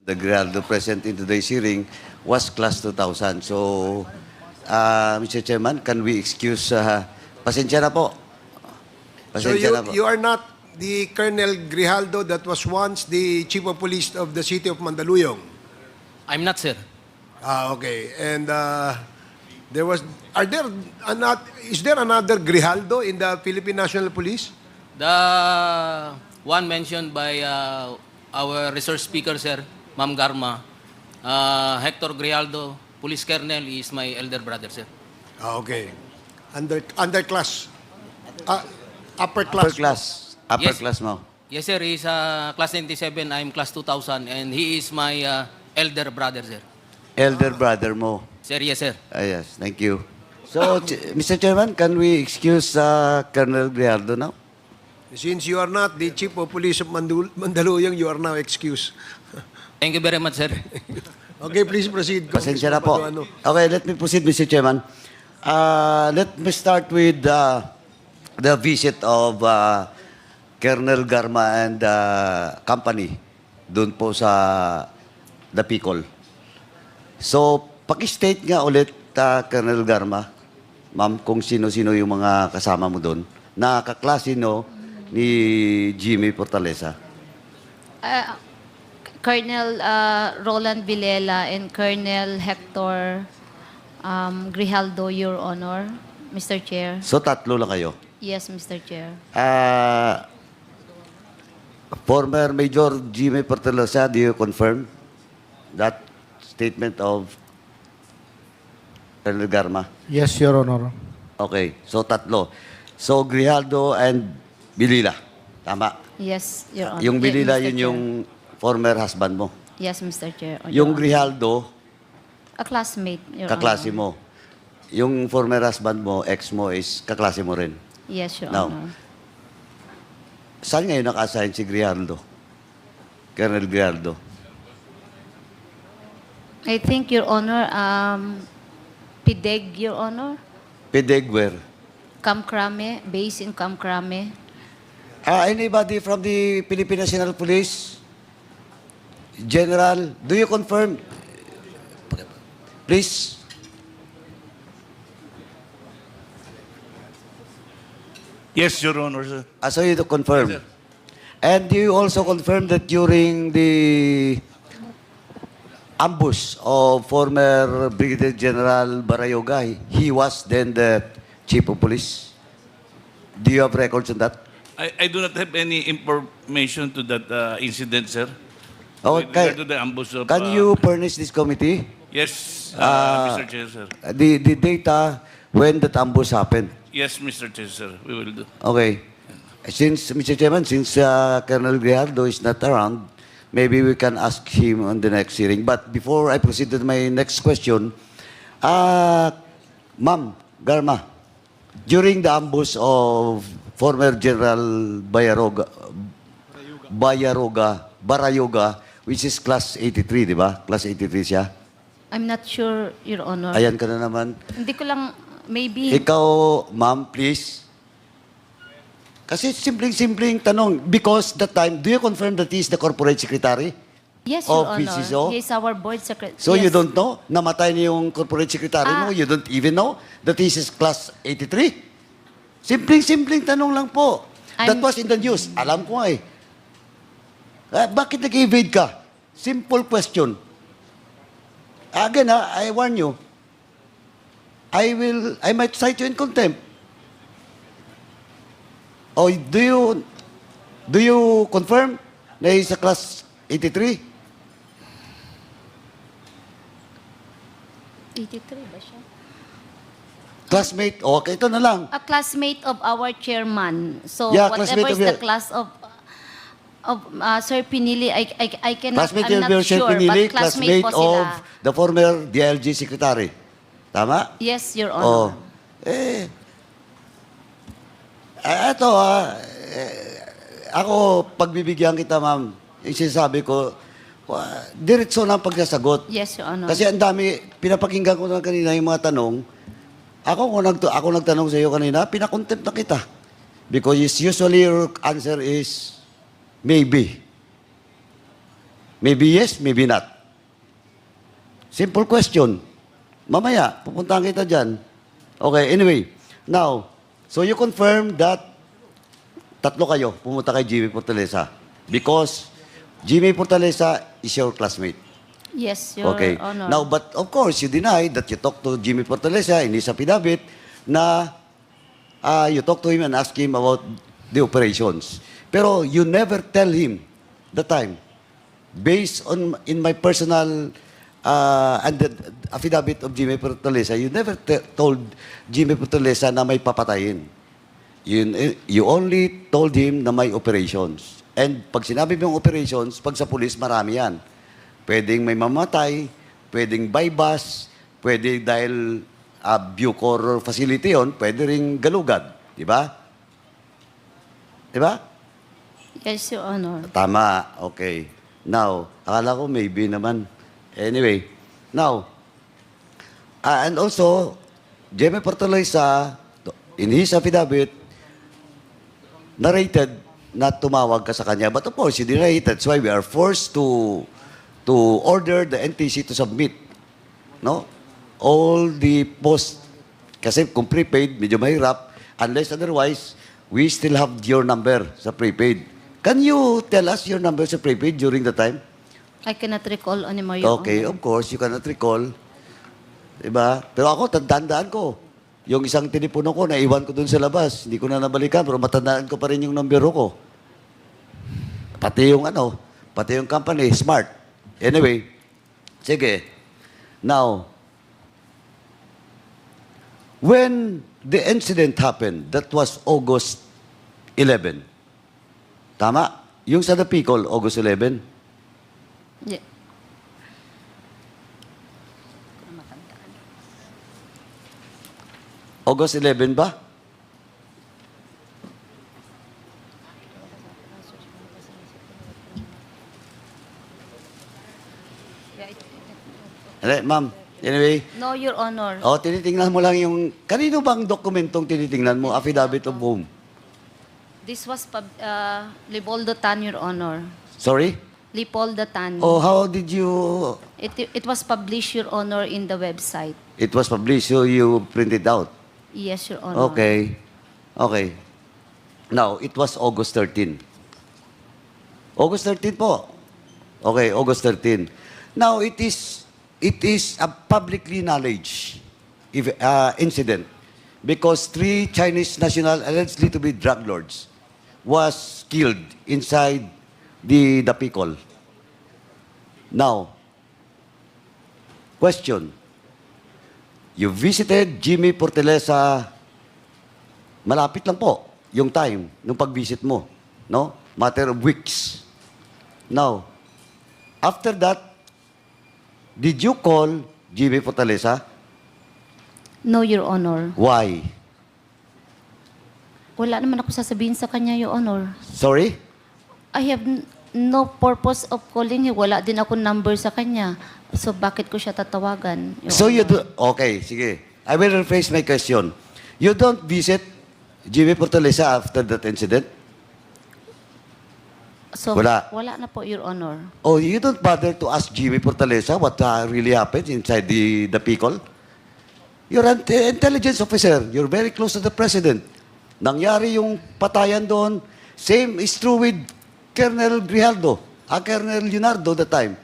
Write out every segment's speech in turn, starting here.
The Grijaldo present in today's hearing was class 2000. So, Mr. Chairman, can we excuse, pasensya na po. So you are not the Colonel Grijaldo that was once the Chief of Police of the City of Mandaluyong? I'm not, sir. Okay. And is there another Grijaldo in the Philippine National Police? The one mentioned by our resource speaker, sir, Ma'am Garma, Hector Grijaldo, Police Colonel, is my elder brother, sir. Okay. Underclass. Upper class. Upper Yes. class mo. Yes, sir. He's class 97. I'm class 2000. And he is my elder brother, sir. Elder brother mo. Sir, yes, sir. Yes, thank you. So, Mr. Chairman, can we excuse Colonel Grijaldo now? Since you are not the Chief of Police of Mandaluyong, you are now excused. Thank you very much, sir. Okay, please proceed. Pasensya na po. Paduano. Okay, let me proceed, Mr. Chairman. Let me start with the visit of Colonel Garma and company doon po sa The Picol. So, paki-state nga ulit, Colonel Garma, ma'am, kung sino-sino yung mga kasama mo doon, na kaklase no ni Jimmy Fortaleza. Colonel Roland Villela and Colonel Hector Grijaldo, Your Honor, Mr. Chair. So, tatlo lang kayo. Yes, Mr. Chair. Former Major Jimmy Fortaleza, do you confirm that statement of Colonel Garma? Yes, Your Honor. Okay, so tatlo. So, Grijaldo and Villela. Tama. Yes, Your Honor. Yung Villela, Mr. yun Chair. yung former husband mo. Yes, Mr. Chair. Yung Your Honor. Grijaldo, A classmate, Your kaklase Honor. mo. Yung former husband mo, ex mo, is kaklase mo rin. Yes, Your Now, Honor. Saan ngayon naka-assign si Grijaldo? Colonel Grijaldo. I think, Your Honor, PIDEG, Your Honor, Pedegwer. Kamkrame, based in Kamkrame. Anybody from the Philippine National Police? General, do you confirm? Please. Yes, Your Honor, sir. So you do confirm. Yes, sir. And do you also confirm that during the ambush of former Brigadier General Barayoga, he was then the Chief of Police? Do you have records on that? I do not have any information to that incident, sir. With Okay. regard to the ambush of... Can you furnish this committee Yes, Mr. Chair, sir. the data when that ambush happened? Yes, Mr. Chair, sir. We will do. Okay. Since, Mr. Chairman, since Colonel Grijaldo is not around, maybe we can ask him on the next hearing. But before I proceed to my next question, Ma'am Garma, during the ambush of former General Barayoga, which is class 83, di ba? Class 83 siya. I'm not sure, Your Honor. Ayan ka na naman. Hindi ko lang, maybe... Ikaw, ma'am, please. Kasi simpleng-simpleng tanong. Because that time, do you confirm that he is the corporate secretary? Yes, of Your Honor. PCSO? He is our board secretary. So yes. you don't know? Namatay niya yung corporate secretary mo? You don't even know that he is class 83? Simpleng-simpleng tanong lang po. That was in the news. Alam ko nga eh. Bakit nag-evade ka? Simple question. Again, I warn you. I might cite you in contempt. Oh, do you confirm na he's a class 83? 83 ba siya? Classmate? Okay, ito na lang. A classmate of our chairman. So Yeah, whatever classmate is of the your- class of Sir Pinili, I cannot, Classmate I'm of not Sir sure, Pinili, but classmate classmate po of sila. the former DLG secretary. Tama? Yes, Your Oh. Honor. Ito ako, pagbibigyan kita, ma'am, sinasabi ko, diretso na ang pagsasagot. Yes, Your Honor. Kasi ang dami, pinapakinggan ko na kanina yung mga tanong. Ako nagtanong sa iyo kanina, pinakontempt na kita. Because usually your answer is maybe. Maybe yes, maybe not. Simple question. Mamaya, pupuntahan kita dyan. Okay, anyway. Now, so you confirm that tatlo kayo pumunta kay Jimmy Fortaleza because Jimmy Fortaleza is your classmate. Yes, Your Okay. Honor. Now, but of course, you deny that you talked to Jimmy Fortaleza in his affidavit na you talked to him and asked him about the operations. Pero you never tell him the time. Based on in my personal and the affidavit of Jimmy Fortaleza, you never told Jimmy Fortaleza na may papatayin. You only told him na may operations. And pag sinabi mo yung operations, pag sa pulis, marami yan. Pwedeng may mamatay, pwedeng bypass, pwede dahil Bucor facility yon, pwede ring galugad. Di ba? Di ba? Yes, Your Honor. Tama. Okay. Now, akala ko maybe naman. Anyway. Now, and also, Jimmy Fortaleza, in his affidavit, narrated na tumawag ka sa kanya. But of course, you denied it. That's why we are forced to order the NTC to submit, no? All the post, kasi kung prepaid, medyo mahirap. Unless otherwise, we still have your number sa prepaid. Can you tell us your number sa prepaid during the time? I cannot recall anymore, Your Okay, Honor. of course, you cannot recall. Diba? Pero ako, tandaan ko. Yung isang tinipuno ko, naiwan ko dun sa labas. Hindi ko na nabalikan, pero matandaan ko pa rin yung numero ko. Pati yung pati yung company, smart. Anyway, sige. Now, when the incident happened, that was August 11. Tama? Yung sa Napicol, August 11. Yeah. August 11 ba? Ma'am, anyway. No, Your Honor. Oh, tinitingnan mo lang yung... Kanino bang dokumentong tinitingnan mo? Affidavit of whom? This was Leopoldo Tan, Your Honor. Sorry? Leopoldo Tan. Oh, how did you... It was published, Your Honor, in the website. It was published, so you printed out. Yes, Your Honor. Okay. Okay. Now, it was August 13. August 13 po. Okay, August 13. Now, it is a publicly knowledge incident because 3 Chinese national allegedly to be drug lords was killed inside the Picol. Now, question. You visited Jimmy Fortaleza, malapit lang po yung time nung pag-visit mo, no? Matter of weeks. Now, after that, did you call Jimmy Fortaleza? No, Your Honor. Why? Wala naman ako sasabihin sa kanya, Your Honor. Sorry? I have no purpose of calling him. Wala din ako number sa kanya. So, bakit ko siya tatawagan, Your So you Honor? do, okay, sige. I will rephrase my question. You don't visit Jimmy Fortaleza after that incident? So, Wala. wala na po, Your Honor. Oh, you don't bother to ask Jimmy Fortaleza what really happened inside the Picol? You're an intelligence officer. You're very close to the president. Nangyari yung patayan doon. Same is true with Colonel Grijaldo, Colonel Leonardo that time.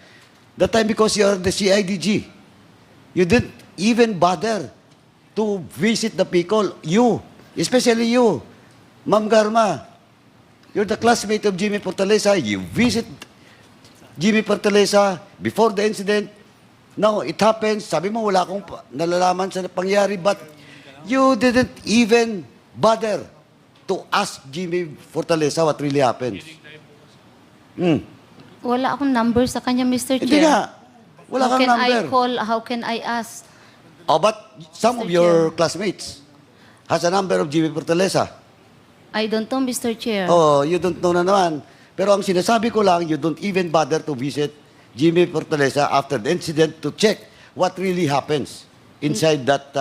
That time because you're the CIDG. You didn't even bother to visit the Picol. You, especially you, Ma'am Garma. You're the classmate of Jimmy Fortaleza. You visit Jimmy Fortaleza before the incident. Now, it happens. Sabi mo, wala akong nalalaman sa pangyari, but you didn't even bother to ask Jimmy Fortaleza what really happened. Wala akong number sa kanya, Mr. Hindi Chair. nga. Wala How kang can number. I call? How can I ask? Oh, but some Mr. of your classmates has a number of Jimmy Fortaleza. I don't know, Mr. Chair. Oh, you don't know na naman. Pero ang sinasabi ko lang, you don't even bother to visit Jimmy Fortaleza after the incident to check what really happens inside that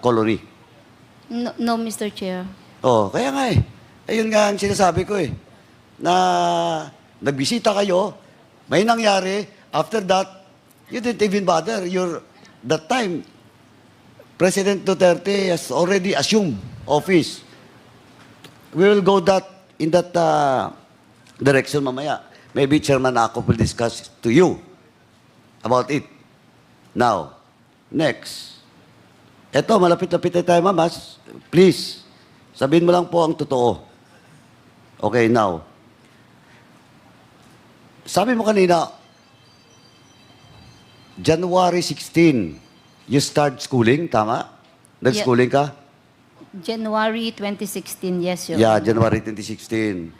colony. No, no, Mr. Chair. Oh, kaya nga eh. Ayun nga ang sinasabi ko eh. Na nagbisita kayo, may nangyari, after that, you didn't even bother. That time, President Duterte has already assumed office. We will go in that direction mamaya. Maybe Chairman Ako will discuss to you about it. Now, next. Eto, malapit-lapit na tayo, mamas. Please, sabihin mo lang po ang totoo. Okay, now. Sabi mo kanina, January 16, you start schooling, tama? Nag-schooling ka? January 2016, yes, Your Yeah, Honor. January 2016.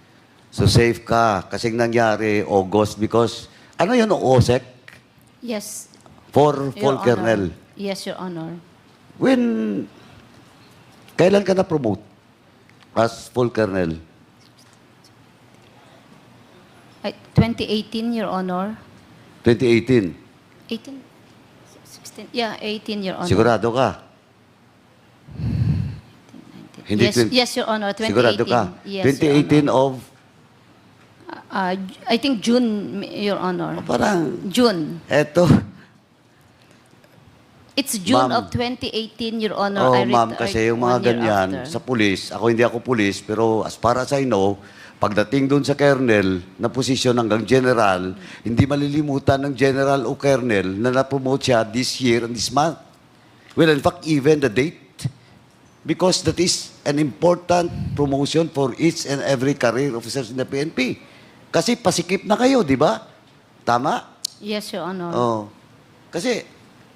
So safe ka. Kasing nangyari, August, because, ano yun, OSEC? Yes, For Your full Honor. kernel. Yes, Your Honor. Kailan ka na-promote as full kernel? 2018, Your Honor. 2018. 18? 16? Yeah, 18, Your Honor. Sigurado ka? Hindi Yes, yes, Your Honor. 2018. Sigurado ka? Yes, 2018 Your Honor. of, I think June, Your Honor. parang, June. eto. It's June Ma'am. of 2018, Your Honor. Oh, I ma'am, retired kasi yung mga 1 year ganyan, after. sa pulis, hindi ako pulis, pero as far as I know, pagdating doon sa kernel, na posisyon hanggang general, hindi malilimutan ng general o kernel na na-promote siya this year and this month. Well, in fact, even the date. Because that is an important promotion for each and every career officers in the PNP. Kasi pasikip na kayo, di ba? Tama? Yes, Your Honor. Oh. Kasi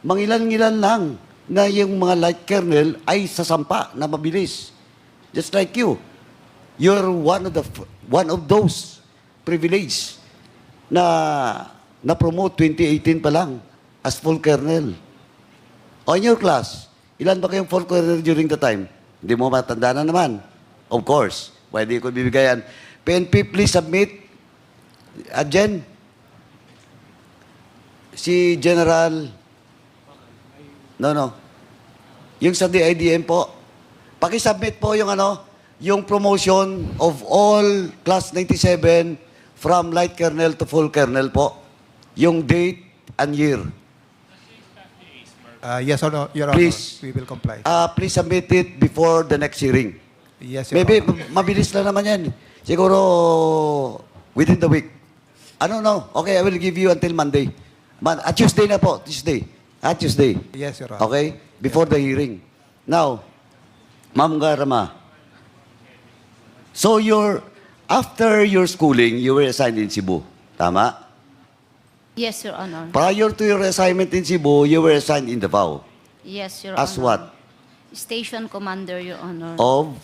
mangilan-ngilan lang na yung mga light kernel ay sasampa na mabilis. Just like you. You're one of those privileged na promote 2018 pa lang as full kernel. On your class, ilan ba kayong full kernel during the time? Hindi mo matanda na naman. Of course. Pwede ko bibigayan. PNP, please submit. Jen, si General, no. Yung sa DIDM po, pakisubmit po yung yung promotion of all class 97 from light kernel to full kernel po. Yung date and year. Yes, Your Honor. Please. We will comply. Please submit it before the next hearing. Yes, Your Maybe Honor. mabilis lang naman yan. Siguro within the week. No. Okay, I will give you until Monday. Tuesday na po. Tuesday. Tuesday. Yes, Your Honor. Okay? Before the hearing. Now, Ma'am Garma, so after your schooling, you were assigned in Cebu. Tama? Yes, Your Honor. Prior to your assignment in Cebu, you were assigned in Davao. Yes, Your As Honor. what? Station Commander, Your Honor. Of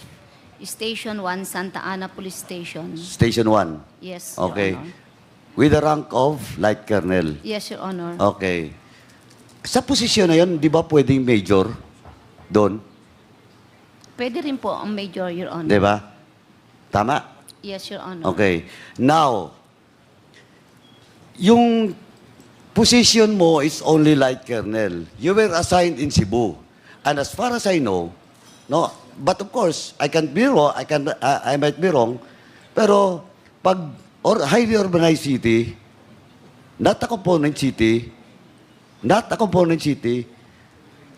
Station 1, Santa Ana Police Station. Station 1. Yes, Your Okay. Honor. With the rank of light colonel. Yes, Your Honor. Okay. Sa posisyon na yun, di ba pwedeng major doon? Pwede rin po ang Major, Your Honor. Di ba? Tama? Yes, Your Honor. Okay. Now, yung position mo is only light colonel. You were assigned in Cebu. And as far as I know, no, but of course, I can be wrong, I might be wrong, pero pag highly urbanized city, not a component city,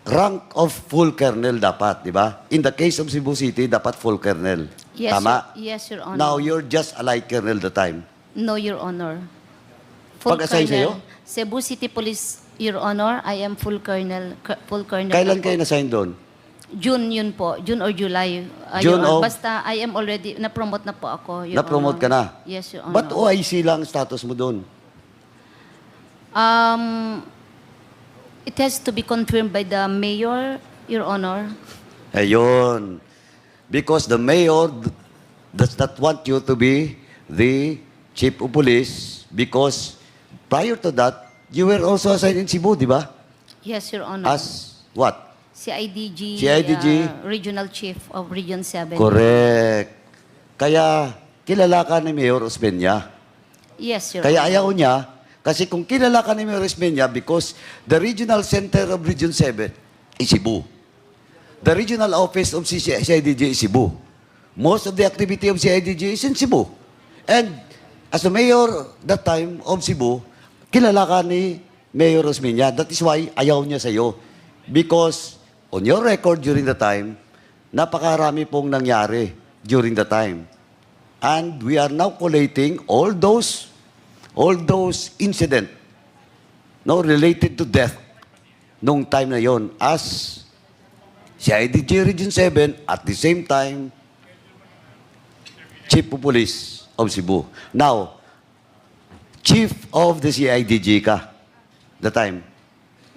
rank of full kernel dapat, di ba? In the case of Cebu City, dapat full kernel. Yes, Tama? Yes, Your Honor. Now, you're just a light kernel the time. No, Your Honor. Pag-assign sa'yo? Cebu City Police, Your Honor, I am full colonel. Kailan na po. kayo na-sign doon? June yun po. June or July. June Your Honor. of- Basta I am already, na-promote na po ako, Your Na-promote ka Honor. na? Yes, Your Honor. Ba't OIC lang status mo doon? It has to be confirmed by the mayor, Your Honor. Ayun. Because the mayor does not want you to be the chief of police because prior to that, you were also assigned in Cebu, di ba? Yes, Your Honor. As what? CIDG, CIDG? Regional Chief of Region 7. Correct. Kaya kilala ka ni Mayor Osmeña. Yes, Your Kaya Honor. ayaw niya, kasi kung kilala ka ni Mayor Osmeña because the regional center of Region 7 is Cebu. The regional office of CIDG is Cebu. Most of the activity of CIDG is in Cebu. And as a mayor that time of Cebu, kilala ka ni Mayor Osmeña. That is why ayaw niya sa'yo. Because on your record during the time, napakarami pong nangyari during the time. And we are now collating all those incidents related to death nung time na yon as CIDG Region 7 at the same time Chief of Police of Cebu. Now, Chief of the CIDG ka the time.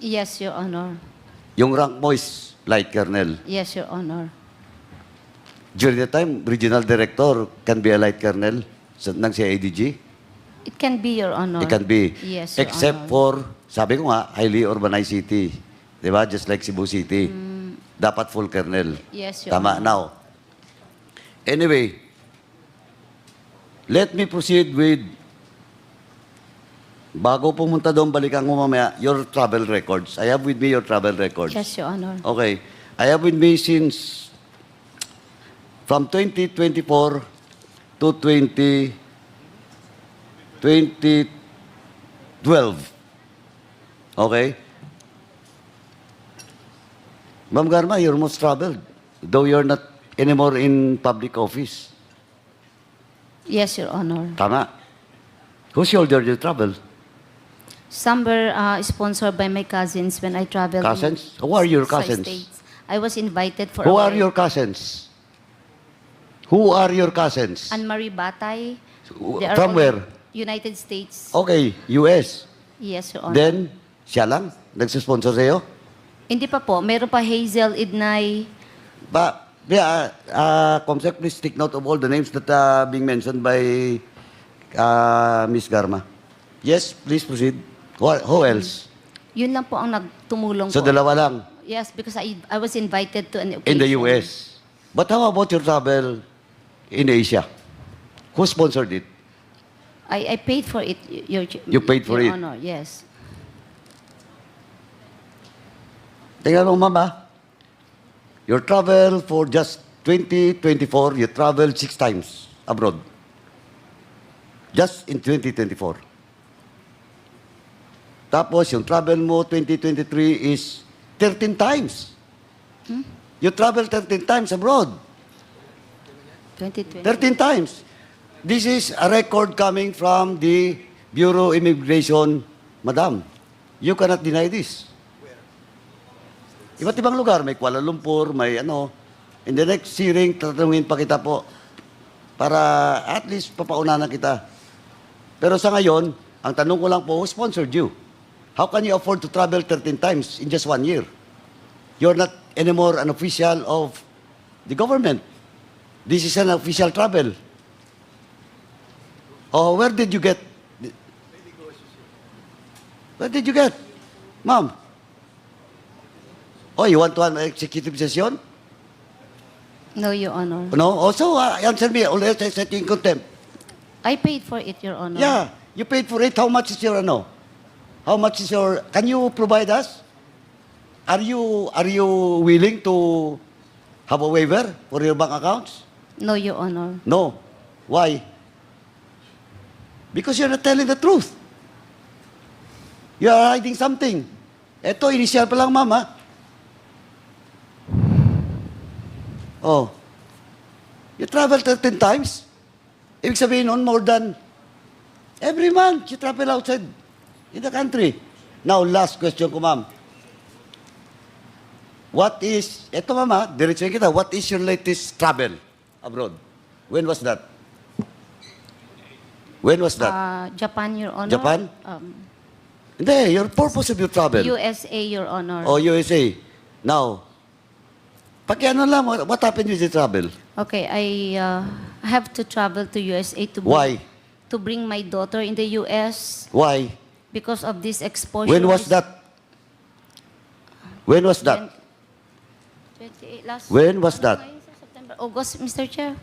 Yes, Your Honor. Yung rank mo is Light Colonel. Yes, Your Honor. During the time, Regional Director can be a Light Colonel ng CIDG. It can be, Your Honor. It can be. Yes, Your Except Honor. for, sabi ko nga, highly urbanized city. Di ba? Just like Cebu City. Dapat full Colonel. Yes, Your Tama. Honor. Now, anyway, let me proceed with, bago pumunta doon, balikan ko mamaya, your travel records. I have with me your travel records. Yes, Your Honor. Okay. I have with me since from 2024 to 2012. Okay? Ma'am Garma, you're most traveled, though you're not anymore in public office. Yes, Your Honor. Tama. Who shouldered your travel? Some were sponsored by my cousins when I traveled. Cousins? Who are your sa cousins? States. I was invited for Who a are your cousins? Who are your cousins? Anne-Marie Batay. Who- They are from all where? United States. Okay, US. Yes, Your Honor. Then, siya lang? Nagsisponsor sa'yo? Hindi pa po. Meron pa Hazel Idnay. Comsec, please take note of all the names that being mentioned by Ms. Garma. Yes, please proceed. Who else? Yun lang po ang nagtumulong So, po. dalawa lang Yes, because I was invited to an occasion. in the US. But how about your travel in Asia? Who sponsored it? I paid for it, You paid for it? Your Honor, yes. Tingnan mo, mama. Your travel for just 2024, you traveled 6 times abroad. Just in 2024. Tapos, yung travel mo 2023 is 13 times. You travel 13 times abroad. 2020. 13 times. This is a record coming from the Bureau of Immigration, Madam. You cannot deny this. Iba't ibang lugar, may Kuala Lumpur, may ano. In the next hearing, tatanungin pa kita po para at least papaunanan kita. Pero sa ngayon, ang tanong ko lang po, who sponsored you? How can you afford to travel 13 times in just 1 year? You're not anymore an official of the government. This is an official travel. Oh, where did you get? Where did you get? Ma'am? Oh, you want to have an executive session? No, Your Honor. No? Also, answer me. Always I set you in contempt. I paid for it, Your Honor. Yeah, you paid for it. How much is your, ano? How much is your, can you provide us? Are you willing to have a waiver for your bank accounts? No, Your Honor. No. Why? Because you're not telling the truth. You are hiding something. Ito, initial pa lang, mama. Oh. You travel 13 times? Ibig sabihin nun, more than every month you travel outside in the country. Now, last question ko, ma'am. What is, eto mama, diretsuhin kita, what is your latest travel abroad? When was that? When was that? Japan, Your Honor. Japan? Hindi, your purpose of your travel. USA, Your Honor. O USA. Now, pakiano lang, what happened with the travel? Okay, I have to travel to USA to Why? to bring my daughter in the US Why? because of this exposure. When was that? When was that? 28 last. When was ano that? ngayon, sir? September, August, Mr. Chair.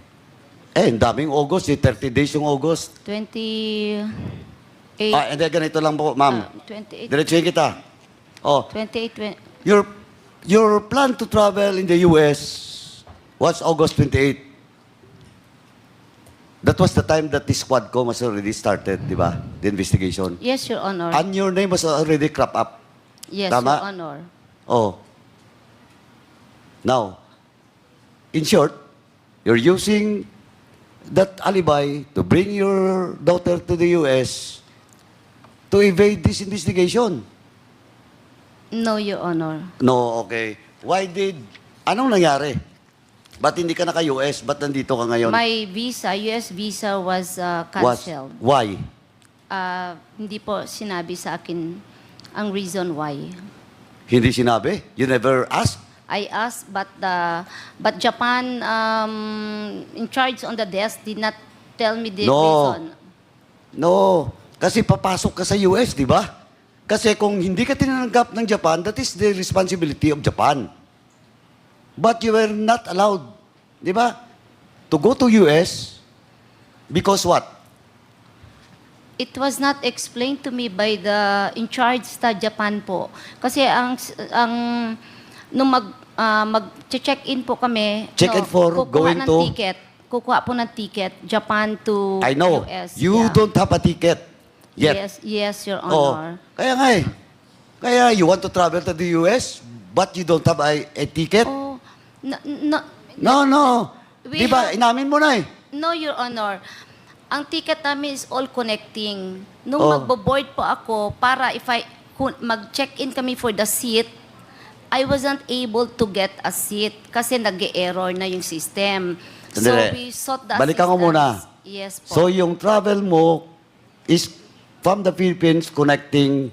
Ang daming August, 30 days yung August. 28. Hindi, ganito lang po, ma'am. 28. Diretsuhin kita. Oh, 28. your plan to travel in the US was August 28. That was the time that the squad co was already started, di ba? The investigation. Yes, Your Honor. And your name was already crop up. Yes, Tama? Your Honor. Oh. Now, in short, you're using that alibi to bring your daughter to the U.S. to evade this investigation. No, Your Honor. No, okay. Anong nangyari? Ba't hindi ka naka-US? Ba't nandito ka ngayon? My visa, US visa was canceled. Why? Hindi po sinabi sa akin ang reason why. Hindi sinabi? You never asked? I asked, but Japan in charge on the desk did not tell me the reason. No. Kasi papasok ka sa US, di ba? Kasi kung hindi ka tinanggap ng Japan, that is the responsibility of Japan. But you were not allowed, di ba, to go to US because what? It was not explained to me by the in charge sa Japan po. Kasi nung mag-check-in po kami, Check-in for going to? Kukuha po ng ticket, Japan to I know. US. You yeah. don't have a ticket yet. Yes, Your Oh, Honor. kaya nga eh. Kaya you want to travel to the US, but you don't have a ticket? Oh, No. We Di ba, have- inamin mo na eh. No, Your Honor. Ang ticket namin is all connecting. Nung Oh. magbo-board po ako, para mag-check-in kami for the seat, I wasn't able to get a seat kasi nag-error na yung system. So Sandali. we sought the Balikan ko assistance. muna. Yes po. So yung travel mo is from the Philippines connecting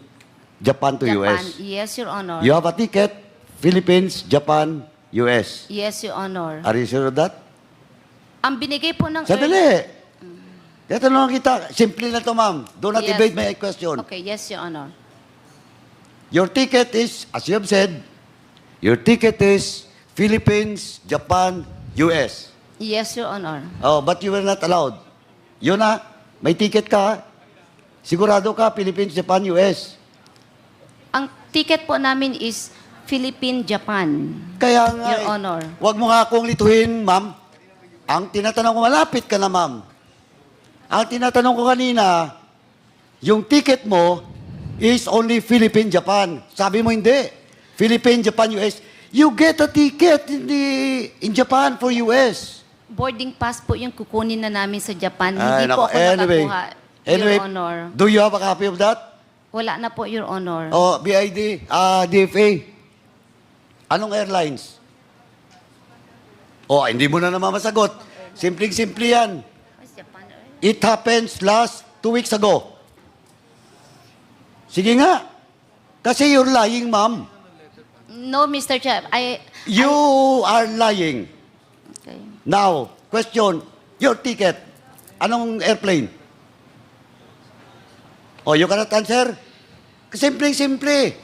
Japan to Japan. US. Yes, Your Honor. You have a ticket, Philippines, Japan, US. Yes, Your Honor. Are you sure of that? Ang binigay po ng... Sandali. Tatanungan kita. Simple na to, ma'am. Do not Yes. evade my question. Okay, yes, Your Honor. Your ticket is, as you have said, your ticket is Philippines, Japan, US. Yes, Your Honor. Oh, but you were not allowed. Yun na, may ticket ka. Sigurado ka, Philippines, Japan, US. Ang ticket po namin is Philippine-Japan. Kaya nga, Your Honor. Huwag mo nga akong lituhin, ma'am. Ang tinatanong ko, malapit ka na, ma'am. Ang tinatanong ko kanina, yung ticket mo is only Philippine-Japan. Sabi mo hindi. Philippine-Japan, US. You get a ticket in Japan for US. Boarding pass po yung kukunin na namin sa Japan. Ay, Hindi po nako. ako nakakuha, Anyway, Your Honor. do you have a copy of that? Wala na po, Your Honor. Oh, BID, DFA. Anong airlines? Oh, hindi mo na naman masagot. Simpleng-simple yan. It happens last 2 weeks ago. Sige nga. Kasi you're lying, ma'am. No, Mr. Chair. You are lying. Okay. Now, question, your ticket. Anong airplane? Oh, you cannot answer? Simpleng-simple.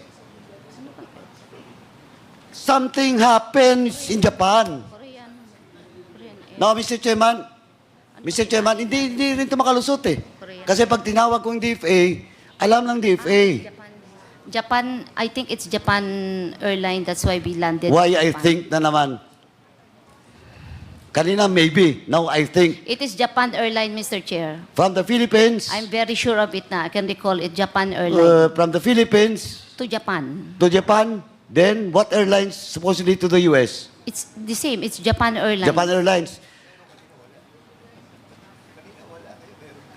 Something happens in Japan. Korean. No, Mr. Chairman, hindi rin ito makalusot eh. Kasi pag tinawag ko yung DFA, alam ng DFA. Japan, I think it's Japan airline. That's why we landed. Why in I Japan. think na naman. Kanina maybe, now I think. It is Japan airline, Mr. Chair. From the Philippines, I'm very sure of it na. I can recall it. Japan airline. from the Philippines To Japan. to Japan, then what airlines supposedly to the US? It's the same. It's Japan airline. Japan Airlines.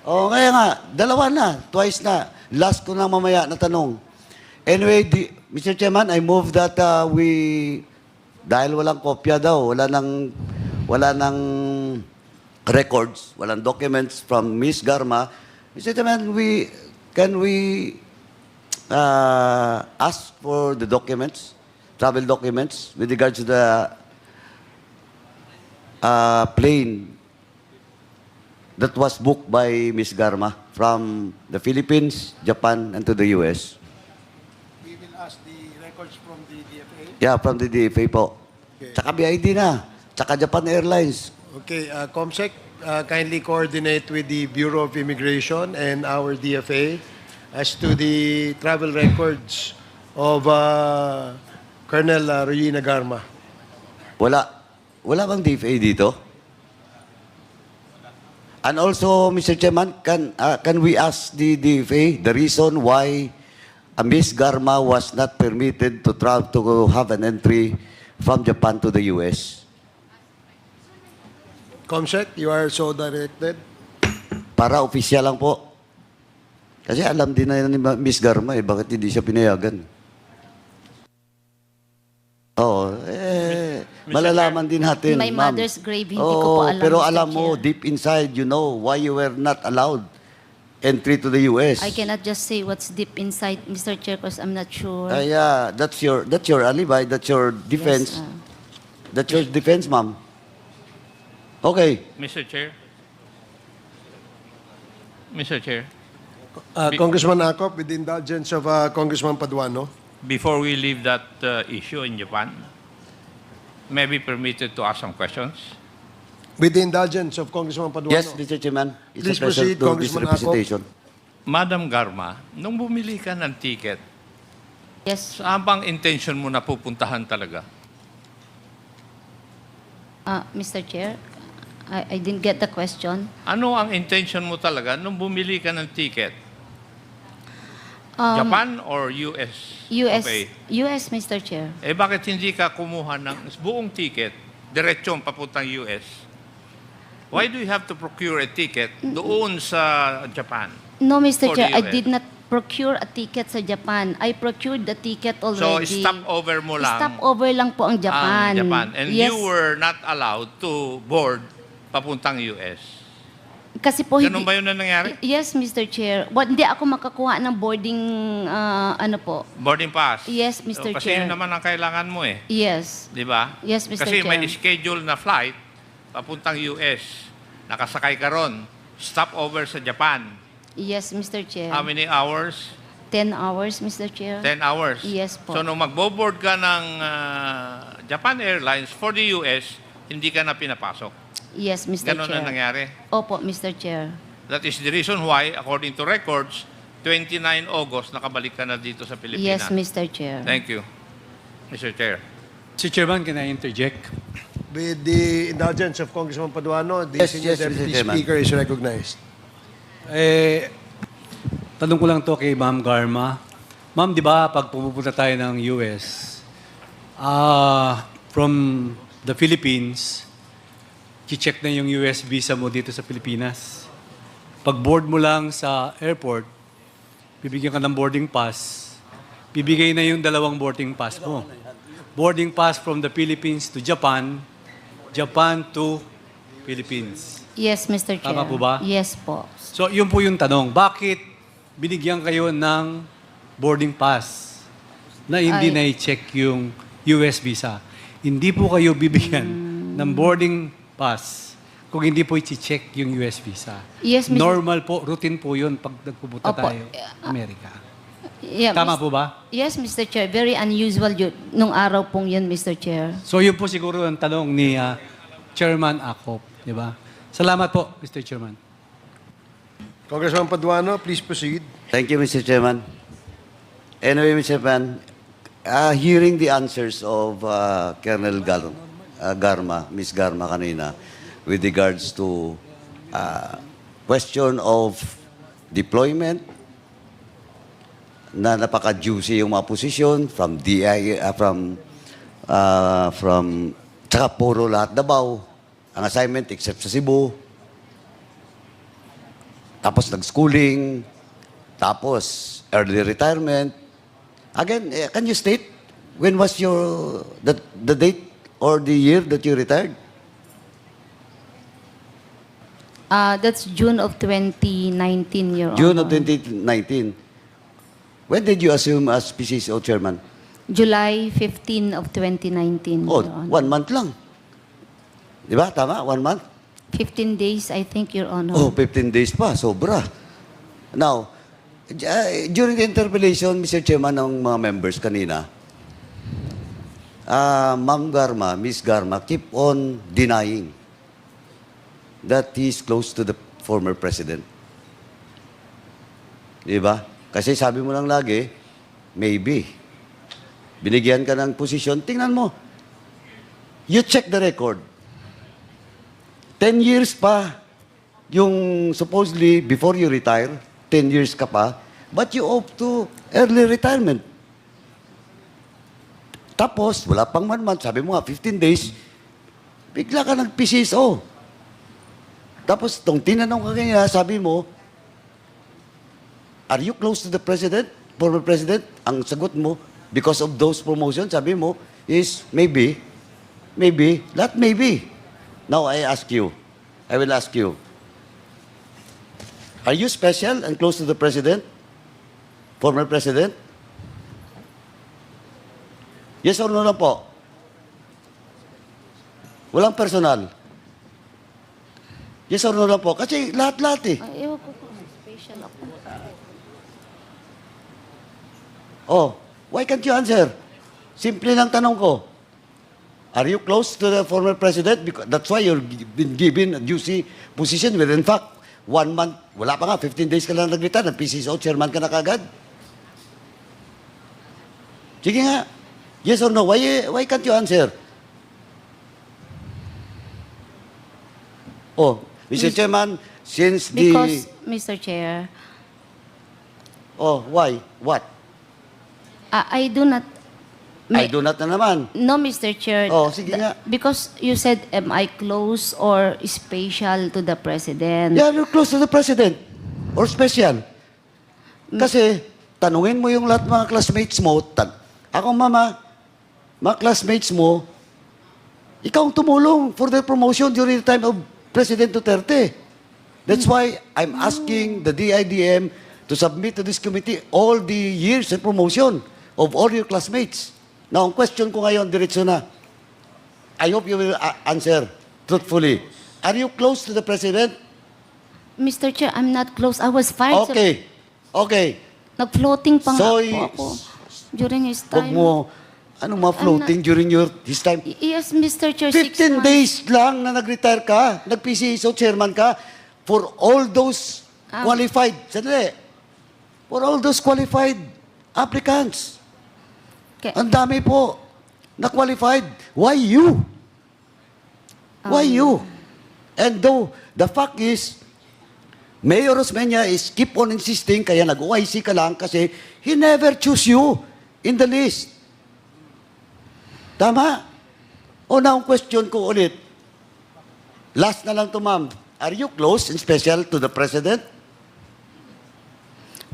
Oh, kaya nga, dalawa na, twice na. Last ko na mamaya na tanong. Anyway, Mr. Chairman, I move that dahil walang kopya daw, wala nang records, walang documents from Ms. Garma, Mr. Chairman, can we ask for the documents, travel documents, with regards to the plane that was booked by Ms. Garma from the Philippines, Japan, and to the US. We will ask the records from the DFA. Yeah, from the DFA po. Okay. Tsaka BID na. Tsaka Japan Airlines. Okay, COMSEC, kindly coordinate with the Bureau of Immigration and our DFA as to the travel records of Colonel Regina Garma. Wala bang DFA dito? And also, Mr. Chairman, can we ask the DFA the reason why Miss Garma was not permitted to travel to have an entry from Japan to the US? Comsec, you are so directed. Para opisyal lang po. Kasi alam din na ni Miss Garma bakit hindi siya pinayagan. Oo, malalaman din natin, My ma'am. mother's grave, hindi ko po alam, Pero Mr. alam mo, Chair. deep inside, you know why you were not allowed entry to the US. I cannot just say what's deep inside, Mr. Chair, because I'm not sure. Yeah, that's your alibi, that's your defense. Yes, That's your defense, ma'am. Okay. Mr. Chair. Mr. Chair, Congressman Acop, with the indulgence of Congressman Paduano. before we leave that issue in Japan, may I be permitted to ask some questions? With the indulgence of Congressman Paduano. Yes, Mr. Chairman. It's Please a pleasure proceed, to this Congressman representation. Madam Garma, nung bumili ka ng ticket, Yes, saan bang intention mo na pupuntahan talaga? Mr. Chair, I didn't get the question. Ano ang intention mo talaga nung bumili ka ng ticket? Japan or US? US, Okay. US, Mr. Chair. Eh bakit hindi ka kumuha ng buong ticket, diretsong papuntang US? Why do you have to procure a ticket doon sa Japan? No, Mr. For Chair, the I US. did not procure a ticket sa Japan. I procured the ticket So, already. stopover mo lang Stopover lang po ang Japan. ang Japan. And yes, you were not allowed to board papuntang US. kasi po Ganun ba yun na nangyari? Yes, Mr. Chair. Hindi ako makakuha ng boarding, ano po. Boarding pass? Yes, Mr. Kasi Chair. yun naman ang kailangan mo eh. Yes. Di ba? Yes, Mr. Kasi may Chair. schedule na flight papuntang US. Nakasakay ka ron. Stopover sa Japan. Yes, Mr. Chair. How many hours? 10 hours, Mr. Chair. 10 hours. Yes po. So, nung magbo-board ka ng Japan Airlines for the US, hindi ka na pinapasok. Yes, Mr. Ganon Chair. na nangyari. Opo, Mr. Chair. That is the reason why, according to records, 29 August, nakabalik ka na dito sa Yes, Pilipinas. Mr. Chair. Thank you, Mr. Chair. Mr. Chairman, can I interject? With the indulgence of Congressman Paduano, the Yes, Senior yes, Mr. Deputy Chairman. Speaker is recognized. Tanong ko lang to kay Ma'am Garma. Ma'am, di ba pag pumupunta tayo ng US, from the Philippines, check na yung US visa mo dito sa Pilipinas. Pag board mo lang sa airport, bibigyan ka ng boarding pass, bibigay na yung 2 boarding pass mo. Boarding pass from the Philippines to Japan, Japan to Philippines. Yes, Mr. Chair. Tama po ba? Yes po. So, yun po yung tanong. Bakit binigyan kayo ng boarding pass na hindi na-check yung US visa? Hindi po kayo bibigyan ng boarding pass kung hindi po i-check yung US visa. Yes, Mr. Normal po, routine po yun pag nagpupunta Opo. tayo Amerika. Yeah, Tama po ba? Yes, Mr. Chair. Very unusual yun, nung araw pong yun, Mr. Chair. So, yun po siguro ang tanong ni Chairman Acop. Di ba? Salamat po, Mr. Chairman. Congressman Paduano, please proceed. Thank you, Mr. Chairman. Anyway, Mr. Chairman, hearing the answers of Colonel Garma, Ms. Garma kanina, with regards to question of deployment, na napaka-juicy yung mga posisyon from tsaka puro lahat Davao, ang assignment except sa Cebu. Tapos nag-schooling, tapos early retirement. Again, can you state when was the date or the year that you retired? That's June of 2019, Your June of Honor. 2019. When did you assume as PCSO chairman? July 15 of 2019, Oh, Your Honor. 1 month lang. Di ba? Tama? 1 month? 15 days, I think, Your Honor. Oh, 15 days pa. Sobra. Now, during the interpellation, Mr. Chairman, ng mga members kanina, Ma'am Garma, Miss Garma, keep on denying that he is close to the former president. Di ba? Kasi sabi mo lang lagi, maybe. Binigyan ka ng posisyon. Tingnan mo. You check the record. 10 years pa yung supposedly before you retire, 10 years ka pa, but you opt to early retirement. Tapos, wala pang 1 month, sabi mo nga, 15 days, bigla ka nag-PCSO. Tapos, tong tinanong ka kanya, sabi mo, are you close to the president, former president? Ang sagot mo, because of those promotions, sabi mo, is maybe, not maybe. Now, I will ask you, are you special and close to the president, former president? Yes or no lang po? Walang personal. Yes or no lang po? Kasi lahat-lahat eh. Ay, ewan ko kung special ako. Oh, why can't you answer? Simple lang tanong ko. Are you close to the former president? Because that's why you've been given a juicy position where in fact, 1 month, wala pa nga, 15 days ka lang nag-retire, PCSO, chairman ka na kagad. Sige nga. Yes or no? Why can't you answer? Oh, Mr. Chairman, since Because, Mr. Chair, Oh, why? What? I do not... I do not na naman. No, Mr. Chair. Oh, sige nga. Because you said, am I close or special to the President? Yeah, you're close to the president. Or special. Kasi, tanungin mo yung lahat mga classmates mo. Ako, mama, mga classmates mo, ikaw ang tumulong for their promotion during the time of President Duterte. That's why I'm asking the DIDM to submit to this committee all the years and promotion of all your classmates. Now, ang question ko ngayon, diretso na. I hope you will answer truthfully. Are you close to the President? Mr. Chair, I'm not close. I was fired. Okay. Okay. Nag-floating pa nga So, po ako during his Huwag time. mo, mga floating during his time. Yes, Mr. Chair. 15 6 months. days lang na nag-retire ka, nag-PCSO chairman ka, for all those qualified, sandali, for all those qualified applicants. Okay. Ang dami po na qualified. Why you? Why you? And though, the fact is, Mayor Osmeña is keep on insisting, kaya nag-OIC ka lang kasi he never choose you in the list. Tama? O na ang question ko ulit. Last na lang to, ma'am. Are you close and special to the President?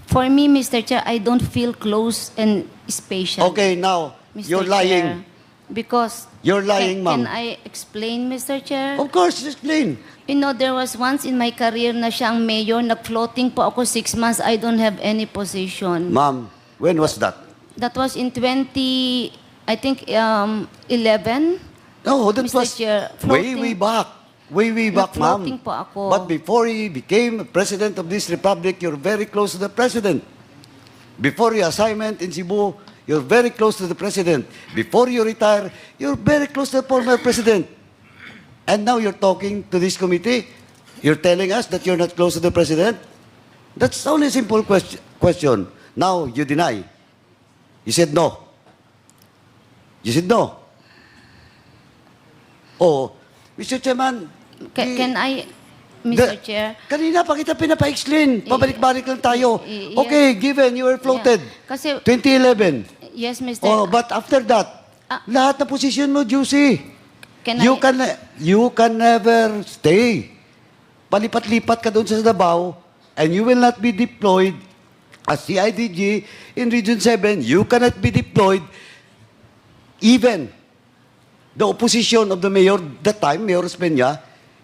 For me, Mr. Chair, I don't feel close and special. Okay, now, Mr. you're Chair. lying. Because... You're lying, Can ma'am. I explain, Mr. Chair? Of course, explain. You know, there was once in my career na siyang mayor, nag-floating po ako 6 months, I don't have any position. Ma'am, when was that? That was in 11. No, that Mr. was Chair, way, floating. way back. Way back, ma'am. Floating po ako. But before he became President of this Republic, you're very close to the President. Before your assignment in Cebu, you're very close to the President. Before you retire, you're very close to the former President. And now you're talking to this committee, you're telling us that you're not close to the President? That's only a simple question. Now, you deny. You said no. You said no. Oh, Mr. Chairman, Can I, Mr. Chair? Kanina pa kita pinapa-explain. Pabalik-balik lang tayo. Yeah. Okay, given you were floated. Yeah. Kasi, 2011. yes, Mr. Oh, but after that, lahat na position mo, juicy. You can never stay. Palipat-lipat ka doon sa Davao and you will not be deployed as CIDG in Region 7. You cannot be deployed even the opposition of the mayor, that time, Mayor Osmeña,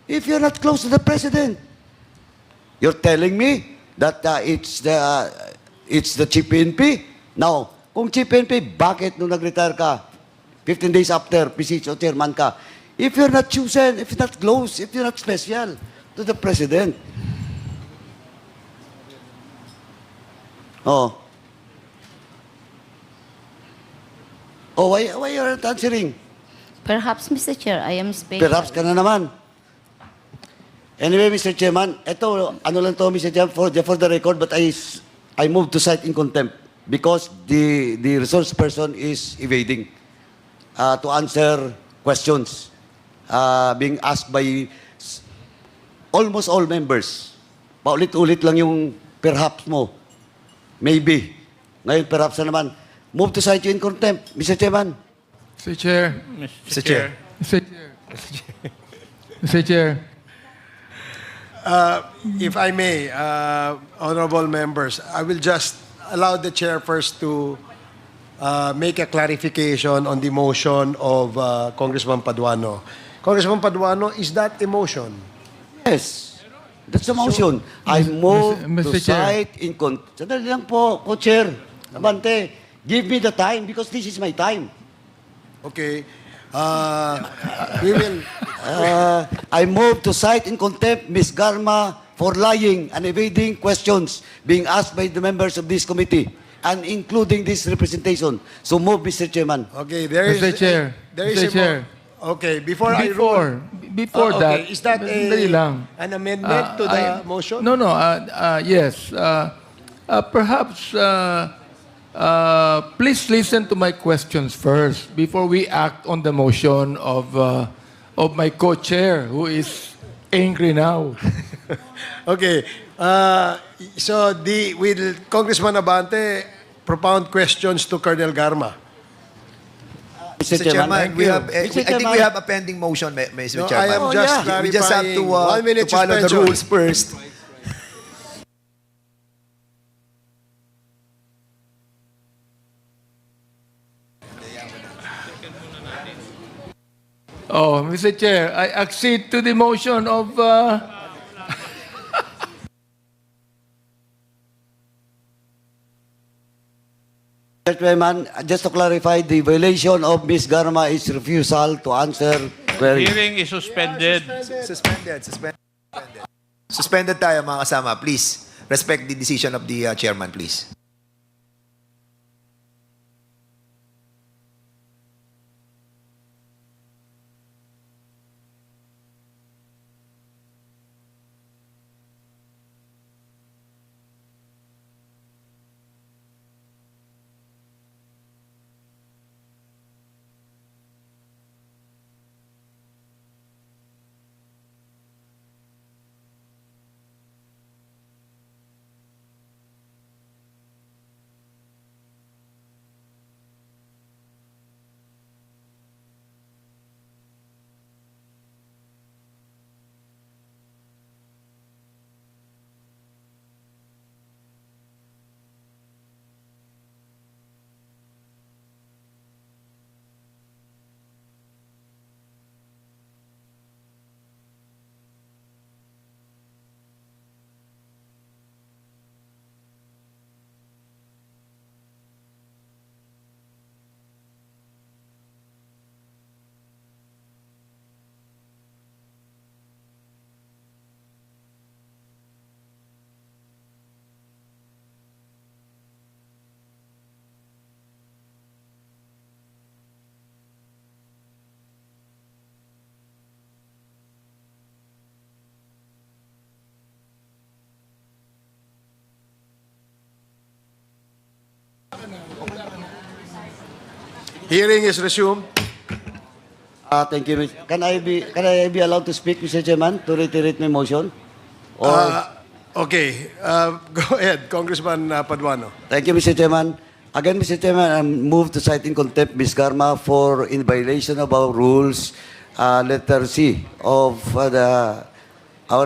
if you're not close to the President. You're telling me that it's the Chief PNP? Now, kung Chief PNP, bakit nung nag-retire ka, 15 days after, PCSO chairman ka, if you're not chosen, if you're not close, if you're not special to the President? Oh. Oh, why you're not answering? Perhaps, Mr. Chair, I am special. Perhaps ka na naman. Anyway, Mr. Chairman, ito, ano lang to, Mr. Chairman, for the record, but I move to cite in contempt because the resource person is evading to answer questions being asked by almost all members. Paulit-ulit lang yung perhaps mo. Maybe. Ngayon, perhaps na naman. Move to cite you in contempt, Mr. Chairman. Mr. Chair. Mr. Chair. Mr. Chair. Mr. Chair. If I may, honorable members, I will just allow the chair first to make a clarification on the motion of Congressman Paduano. Congressman Paduano, is that a motion? Yes. That's the motion. I move Mr. to Chair. cite in contempt. Sandali lang po, Co-Chair. Abante, give me the time because this is my time. Okay. We will. I move to cite in contempt Ms. Garma for lying and evading questions being asked by the members of this committee and including this representation. So move, Mr. Chairman. Okay, there is. Mr. Chair. There is Mr. a Chair. Okay, before I rule. Before that, Okay, is that sandali lang. an amendment to the motion? No, no. Yes. Perhaps please listen to my questions first before we act on the motion of my co-chair who is angry now. Okay. So will Congressman Abante propound questions to Colonel Garma? Mr. Mr. Chairman, we have, Mr. I think Chairman. we have a pending motion, Mr. No, Chairman. I am just We just have to, clarifying. 1 minute to follow the suspension. rules first. Oh, Mr. Chair, I accede to the motion of... Mr. Chairman, just to clarify, the violation of Ms. Garma is refusal to answer query. Hearing is suspended. Suspended. Suspended tayo, mga kasama. Please, respect the decision of the chairman, please. Hearing is resumed. Thank you. Can I be allowed to speak, Mr. Chairman, to reiterate my motion? Or Okay. Go ahead, Congressman Paduano. thank you, Mr. Chairman. Again, Mr. Chairman, I move to cite in contempt Ms. Garma for in violation of our rules, letter C of our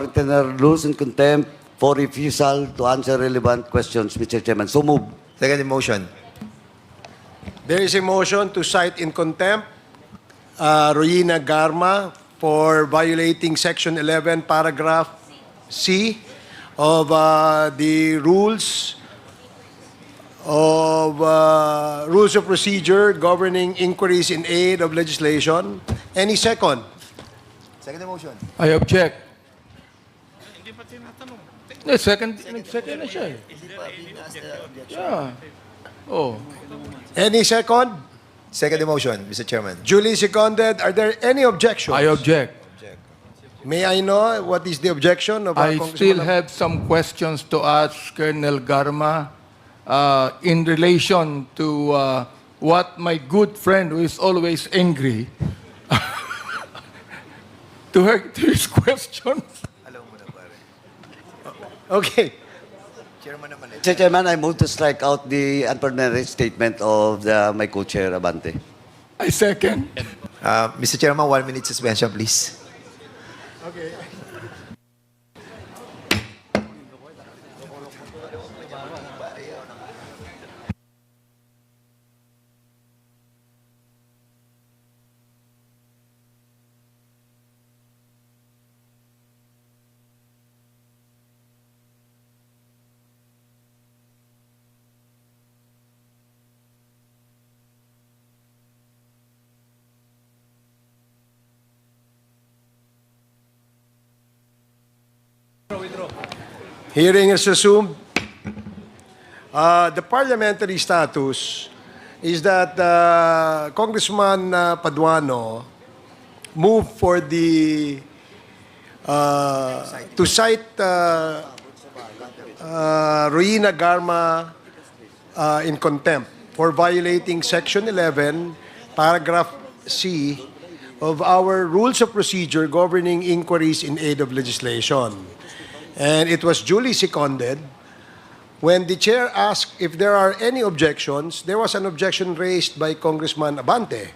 internal rules in contempt for refusal to answer relevant questions, Mr. Chairman. So move. Second motion. There is a motion to cite in contempt Royina Garma for violating Section 11, Paragraph C of the rules of procedure governing inquiries in aid of legislation. Any second? Second motion. I object. Second na siya. Yeah. Oh. Any second? Second motion, Mr. Chairman. Duly seconded. Are there any objections? I object. May I know what is the objection of I Congressman still have some questions to ask Colonel Garma in relation to what my good friend who is always angry to his questions. Okay. Mr. Chairman, I move to strike out the unpreliminary statement of my co-chair, Abante. I second. Mr. Chairman, 1 minute suspension, please. Okay. Hearing is resumed. The parliamentary status is that Congressman Paduano moved for the to cite Ruina Garma in contempt for violating Section 11, Paragraph C of our Rules of Procedure governing inquiries in aid of legislation. And it was duly seconded. When the chair asked if there are any objections, there was an objection raised by Congressman Abante.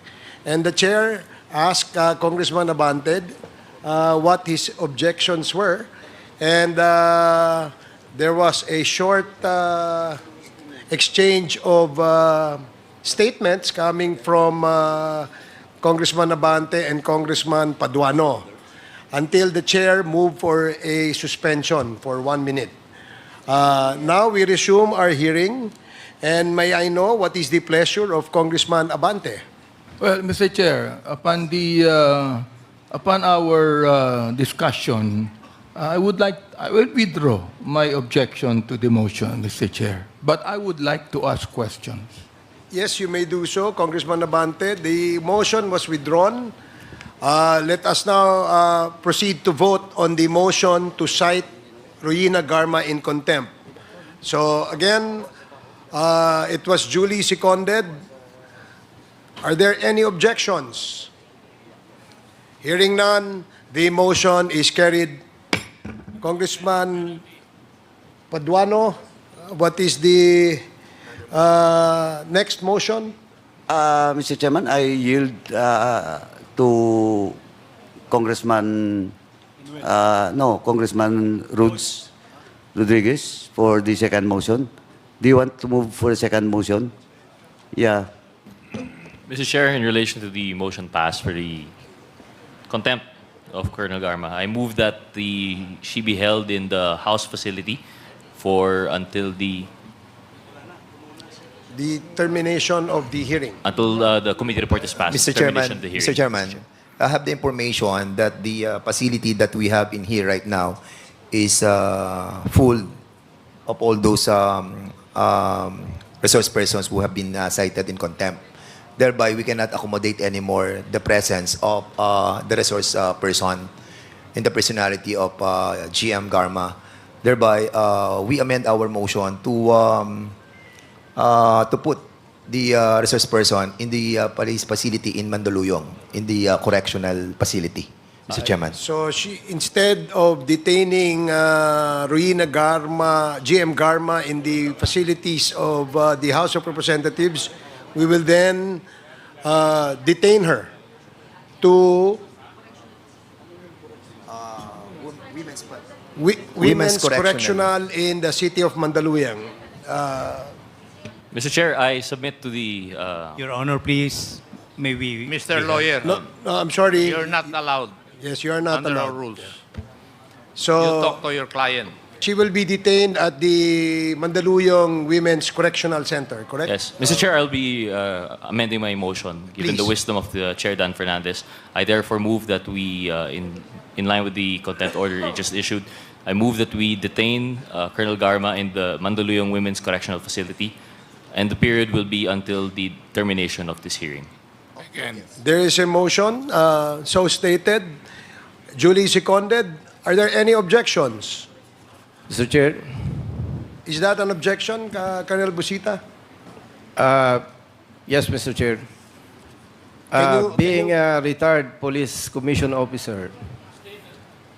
And the chair asked Congressman Abante what his objections were. And there was a short exchange of statements coming from Congressman Abante and Congressman Paduano, until the chair moved for a suspension for 1 minute. Now we resume our hearing, and may I know what is the pleasure of Congressman Abante? Well, Mr. Chair, upon our discussion, I will withdraw my objection to the motion, Mr. Chair. But I would like to ask questions. Yes, you may do so, Congressman Abante. The motion was withdrawn. Let us now proceed to vote on the motion to cite Ruina Garma in contempt. So again, it was duly seconded. Are there any objections? Hearing none, the motion is carried. Congressman Paduano, what is the next motion? Mr. Chairman, I yield to Congressman Rodriguez for the second motion. Do you want to move for the second motion? Yeah. Mr. Chair, in relation to the motion passed for the contempt of Colonel Garma, I move that she be held in the House facility for until the termination of the hearing. until the committee report is passed. Mr. termination Chairman, of the hearing. Mr. Chairman, I have the information that the facility that we have in here right now is full of all those resource persons who have been cited in contempt. Thereby, we cannot accommodate anymore the presence of the resource person in the personality of GM Garma. Thereby, we amend our motion to put the resource person in the police facility in Mandaluyong, in the correctional facility, Mr. Chairman. So instead of detaining Ruina Garma, GM Garma in the facilities of the House of Representatives, we will then detain her to Women's Correctional in the city of Mandaluyong. Mr. Chair, I submit to the Your Honor, please, may we... Mr. Lawyer, No, I'm sorry. you're not allowed Yes, you are not under our allowed. rules. So You talk to your client. she will be detained at the Mandaluyong Women's Correctional Center, correct? Yes. Mr. Chair, I'll be amending my motion. Given the Please. wisdom of the Chair Dan Fernandez, I therefore move that we, in line with the contempt order it just issued, I move that we detain Colonel Garma in the Mandaluyong Women's Correctional Facility, and the period will be until the termination of this hearing. There is a motion, so stated, duly seconded. Are there any objections? Mr. Chair, Is that an objection, Colonel Busita? yes, Mr. Chair. Can Being you- a retired police commission officer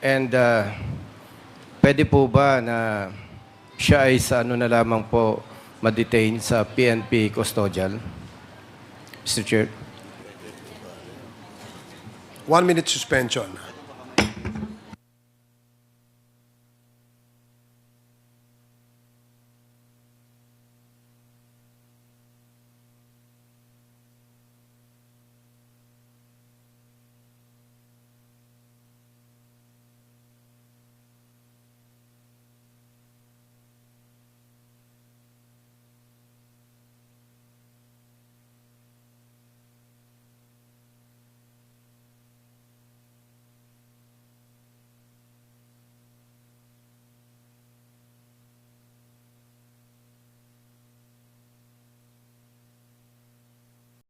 and pwede po ba na siya ay sa ano na lamang po ma-detain sa PNP custodial? Mr. Chair. 1 minute suspension.